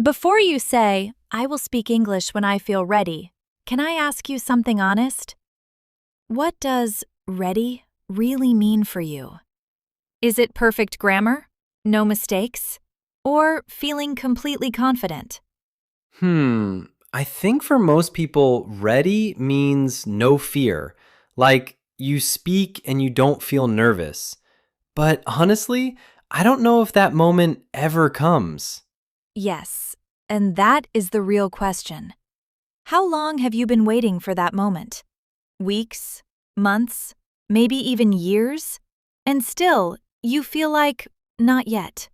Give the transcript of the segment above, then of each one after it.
Before you say, I will speak English when I feel ready, can I ask you something honest? What does ready really mean for you? Is it perfect grammar? No mistakes? Or feeling completely confident? I think for most people, ready means no fear. Like you speak and you don't feel nervous. But honestly, I don't know if that moment ever comes. Yes, and that is the real question. How long have you been waiting for that moment? Weeks? Months? Maybe even years? And still, you feel like, not yet.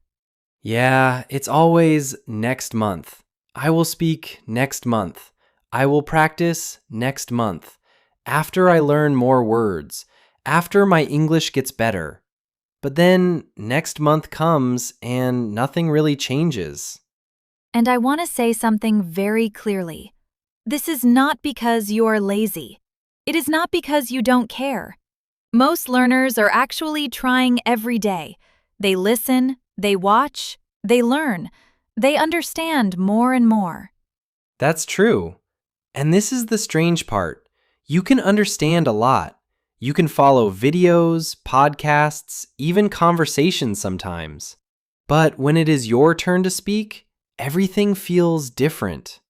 Yeah, it's always next month. I will speak next month. I will practice next month. After I learn more words. After my English gets better. But then next month comes and nothing really changes. And I want to say something very clearly. This is not because you are lazy. It is not because you don't care. Most learners are actually trying every day. They listen, they watch, they learn, they understand more and more. That's true. And this is the strange part. You can understand a lot. You can follow videos, podcasts, even conversations sometimes. But when it is your turn to speak, everything feels different.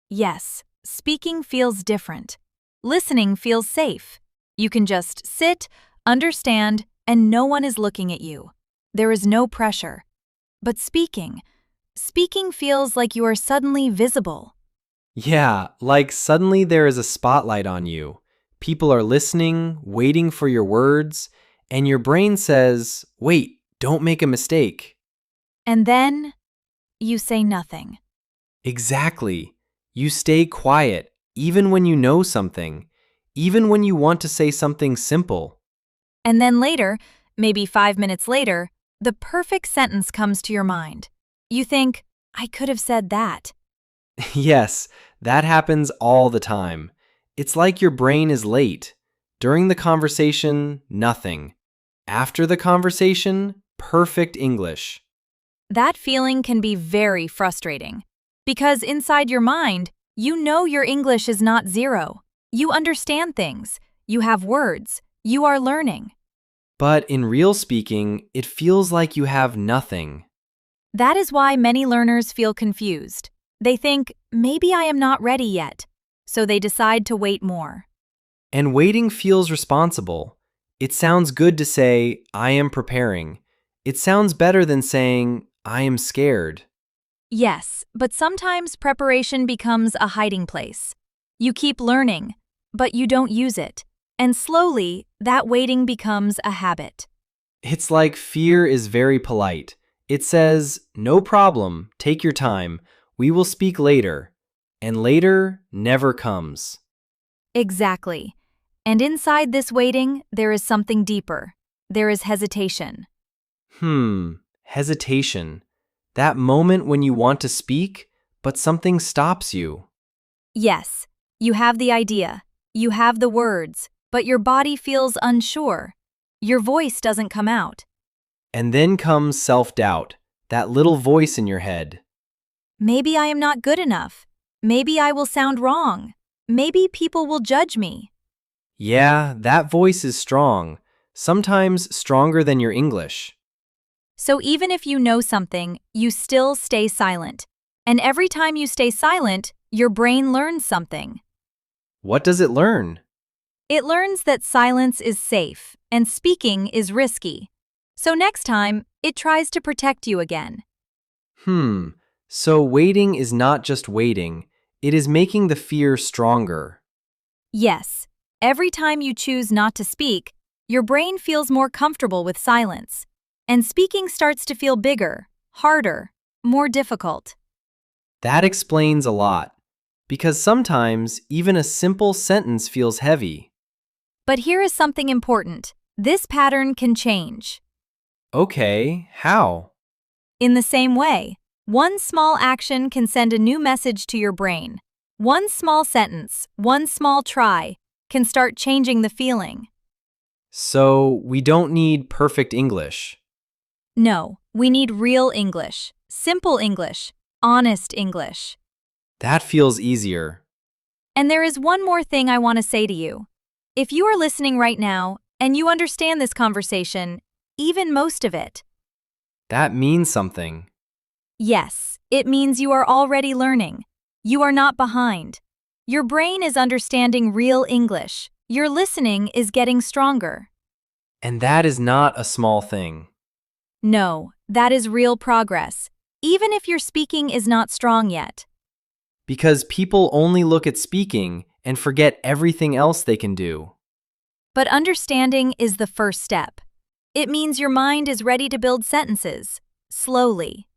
Yes, speaking feels different. Listening feels safe. You can just sit, understand, and no one is looking at you. There is no pressure. But speaking feels like you are suddenly visible. Yeah, like suddenly there is a spotlight on you. People are listening, waiting for your words, and your brain says, wait, don't make a mistake. And then you say nothing. Exactly. You stay quiet, even when you know something, even when you want to say something simple. And then later, maybe 5 minutes later, the perfect sentence comes to your mind. You think, I could have said that. Yes, that happens all the time. It's like your brain is late. During the conversation, nothing. After the conversation, perfect English. That feeling can be very frustrating. Because inside your mind, you know your English is not zero. You understand things. You have words. You are learning. But in real speaking, it feels like you have nothing. That is why many learners feel confused. They think, maybe I am not ready yet. So they decide to wait more. And waiting feels responsible. It sounds good to say, I am preparing. It sounds better than saying, I am scared. Yes, but sometimes preparation becomes a hiding place. You keep learning, but you don't use it. And slowly, that waiting becomes a habit. It's like fear is very polite. It says, no problem, take your time. We will speak later. And later never comes. Exactly. And inside this waiting, there is something deeper. There is hesitation. Hesitation. That moment when you want to speak, but something stops you. Yes, you have the idea. You have the words, but your body feels unsure. Your voice doesn't come out. And then comes self-doubt, that little voice in your head. Maybe I am not good enough. Maybe I will sound wrong. Maybe people will judge me. Yeah, that voice is strong, sometimes stronger than your English. So even if you know something, you still stay silent. And every time you stay silent, your brain learns something. What does it learn? It learns that silence is safe and speaking is risky. So next time, it tries to protect you again. So waiting is not just waiting, it is making the fear stronger. Yes, every time you choose not to speak, your brain feels more comfortable with silence. And speaking starts to feel bigger, harder, more difficult. That explains a lot, because sometimes even a simple sentence feels heavy. But here is something important. This pattern can change. Okay, how? In the same way, one small action can send a new message to your brain. One small sentence, one small try, can start changing the feeling. So we don't need perfect English. No, we need real English, simple English, honest English. That feels easier. And there is one more thing I want to say to you. If you are listening right now and you understand this conversation, even most of it, That means something. yes, it means you are already learning. You are not behind. Your brain is understanding real English. Your listening is getting stronger. And that is not a small thing. No, that is real progress, even if your speaking is not strong yet. Because people only look at speaking and forget everything else they can do. But understanding is the first step. It means your mind is ready to build sentences, slowly.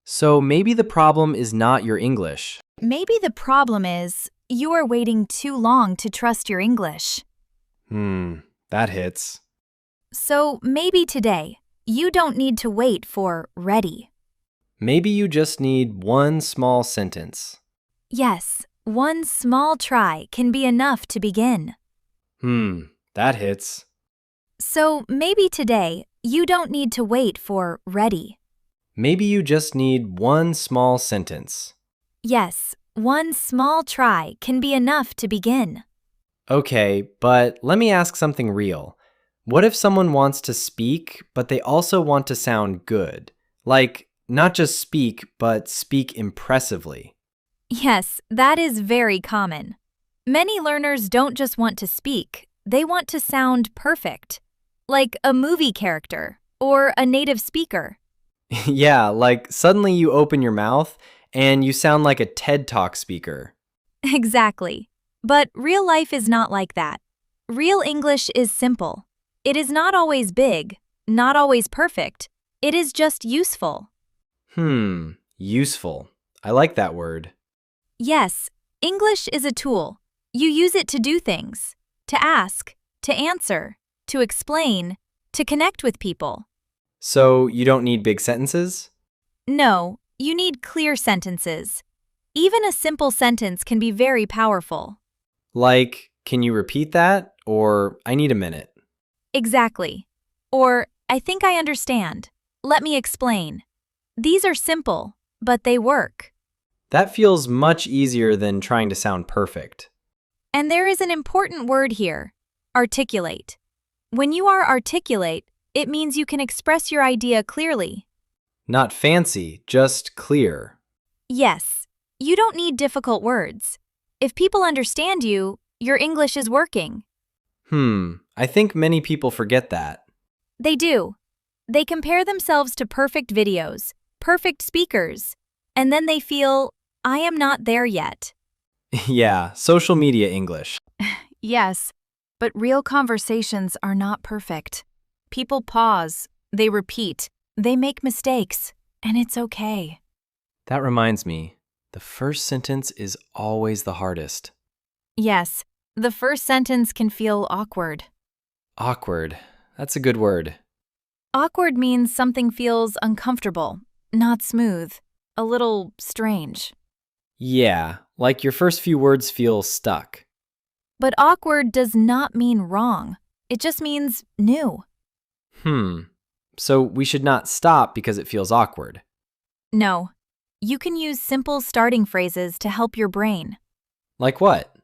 So maybe the problem is not your English. Maybe the problem is you are waiting too long to trust your English. That hits. So maybe today, you don't need to wait for ready. Maybe you just need one small sentence. Yes, one small try can be enough to begin. That hits. So maybe today, you don't need to wait for ready. Maybe you just need one small sentence. Yes, one small try can be enough to begin. Okay, but let me ask something real. What if someone wants to speak, but they also want to sound good? Like, not just speak, but speak impressively. Yes, that is very common. Many learners don't just want to speak, they want to sound perfect, like a movie character or a native speaker. Yeah, like suddenly you open your mouth and you sound like a TED Talk speaker. Exactly. But real life is not like that. Real English is simple. It is not always big, not always perfect. It is just useful. Useful. I like that word. Yes, English is a tool. You use it to do things, to ask, to answer, to explain, to connect with people. So you don't need big sentences? No, you need clear sentences. Even a simple sentence can be very powerful. Like, can you repeat that? Or I need a minute. Exactly. Or, I think I understand. Let me explain. These are simple, but they work. That feels much easier than trying to sound perfect. And there is an important word here, articulate. When you are articulate, it means you can express your idea clearly. Not fancy, just clear. Yes, you don't need difficult words. If people understand you, your English is working. I think many people forget that. They do. They compare themselves to perfect videos, perfect speakers, and then they feel, I am not there yet. Yeah, social media English. Yes, but real conversations are not perfect. People pause, they repeat, they make mistakes, and it's okay. That reminds me, the first sentence is always the hardest. Yes, the first sentence can feel awkward. Awkward. That's a good word. Awkward means something feels uncomfortable, not smooth, a little strange. Yeah, like your first few words feel stuck. But awkward does not mean wrong. It just means new. So we should not stop because it feels awkward. No, you can use simple starting phrases to help your brain. Like what?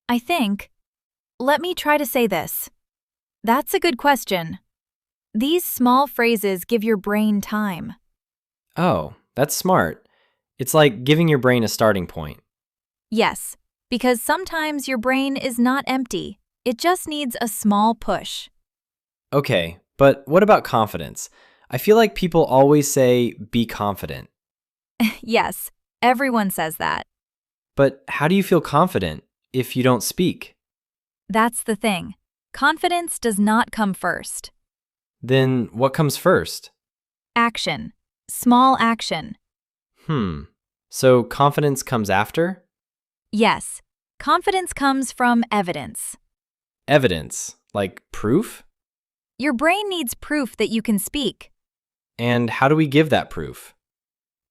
I think, let me try to say this. That's a good question. These small phrases give your brain time. Oh, that's smart. It's like giving your brain a starting point. Yes, because sometimes your brain is not empty. It just needs a small push. Okay, but what about confidence? I feel like people always say, be confident. Yes, everyone says that. But how do you feel confident if you don't speak? That's the thing. Confidence does not come first. Then what comes first? Action. Small action. So confidence comes after? Yes, confidence comes from evidence. Evidence, like proof? Your brain needs proof that you can speak. And how do we give that proof?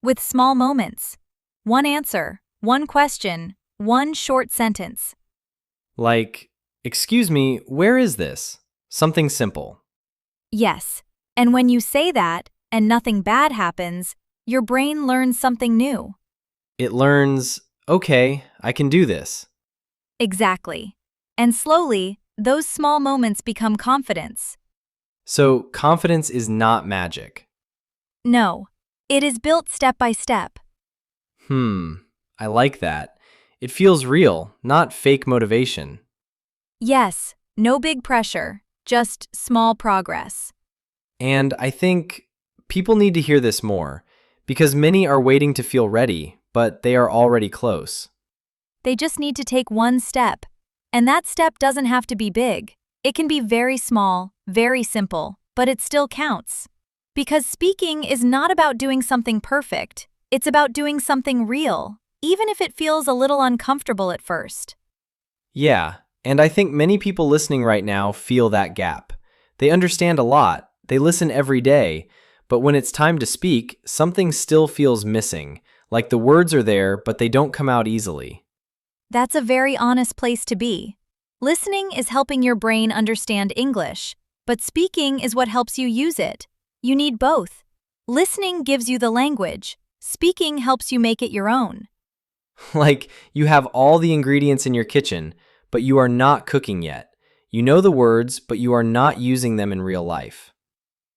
With small moments. One answer, one question, one short sentence. Like, excuse me, where is this? Something simple. Yes, and when you say that and nothing bad happens, your brain learns something new. It learns, okay, I can do this. Exactly. And slowly, those small moments become confidence. So confidence is not magic. No, it is built step by step. I like that. It feels real, not fake motivation. Yes, no big pressure, just small progress. And I think people need to hear this more because many are waiting to feel ready, but they are already close. They just need to take one step. And that step doesn't have to be big. It can be very small, very simple, but it still counts. Because speaking is not about doing something perfect, it's about doing something real, even if it feels a little uncomfortable at first. Yeah, and I think many people listening right now feel that gap. They understand a lot, they listen every day, but when it's time to speak, something still feels missing, like the words are there, but they don't come out easily. That's a very honest place to be. Listening is helping your brain understand English, but speaking is what helps you use it. You need both. Listening gives you the language. Speaking helps you make it your own. Like you have all the ingredients in your kitchen, but you are not cooking yet. You know the words, but you are not using them in real life.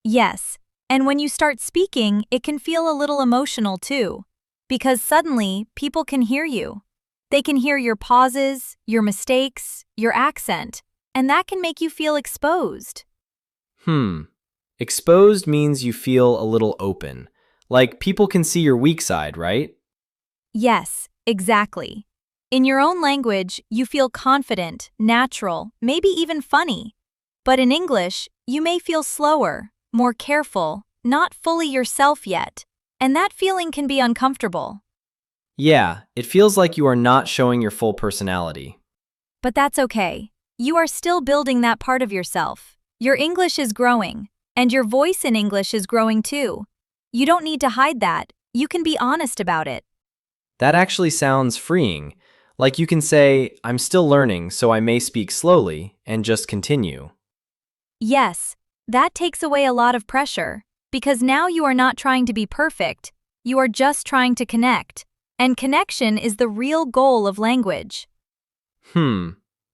Yes, and when you start speaking, it can feel a little emotional too, because suddenly people can hear you. They can hear your pauses, your mistakes, your accent, and that can make you feel exposed. Exposed means you feel a little open. Like people can see your weak side, right? Yes, exactly. In your own language, you feel confident, natural, maybe even funny. But in English, you may feel slower, more careful, not fully yourself yet, and that feeling can be uncomfortable. Yeah, it feels like you are not showing your full personality. But that's okay. You are still building that part of yourself. Your English is growing, and your voice in English is growing too. You don't need to hide that. You can be honest about it. That actually sounds freeing. Like you can say, I'm still learning, so I may speak slowly, and just continue. Yes, that takes away a lot of pressure, because now you are not trying to be perfect. You are just trying to connect. And connection is the real goal of language.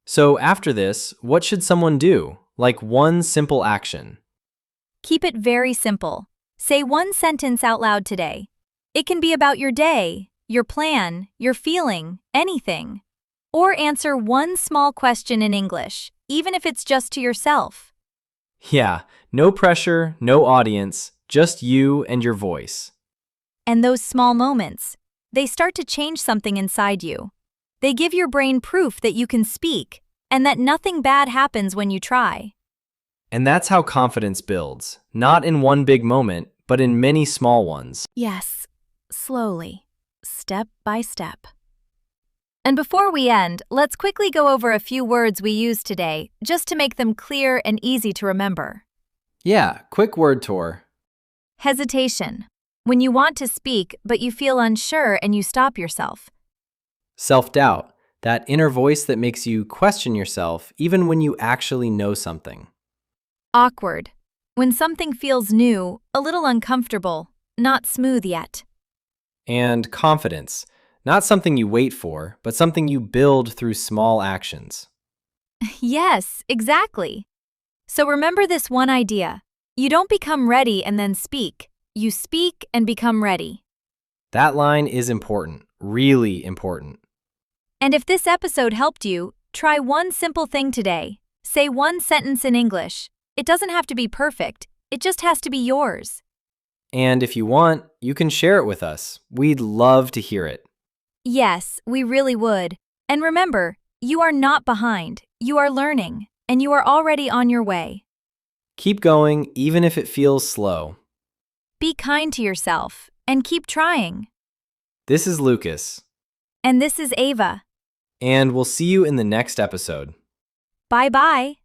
So after this, what should someone do? Like one simple action. Keep it very simple. Say one sentence out loud today. It can be about your day, your plan, your feeling, anything. Or answer one small question in English, even if it's just to yourself. Yeah, no pressure, no audience, just you and your voice. And those small moments, they start to change something inside you. They give your brain proof that you can speak and that nothing bad happens when you try. And that's how confidence builds, not in one big moment, but in many small ones. Yes, slowly, step by step. And before we end, let's quickly go over a few words we used today, just to make them clear and easy to remember. Yeah, quick word tour. Hesitation. When you want to speak, but you feel unsure and you stop yourself. Self-doubt, that inner voice that makes you question yourself even when you actually know something. Awkward. When something feels new, a little uncomfortable, not smooth yet. And confidence, not something you wait for, but something you build through small actions. Yes, exactly. So remember this one idea. You don't become ready and then speak. You speak and become ready. That line is important, really important. And if this episode helped you, try one simple thing today. Say one sentence in English. It doesn't have to be perfect. It just has to be yours. And if you want, you can share it with us. We'd love to hear it. Yes, we really would. And remember, you are not behind. You are learning, and you are already on your way. Keep going, even if it feels slow. Be kind to yourself, and keep trying. This is Lucas, And this is Ava. and we'll see you in the next episode. Bye-bye.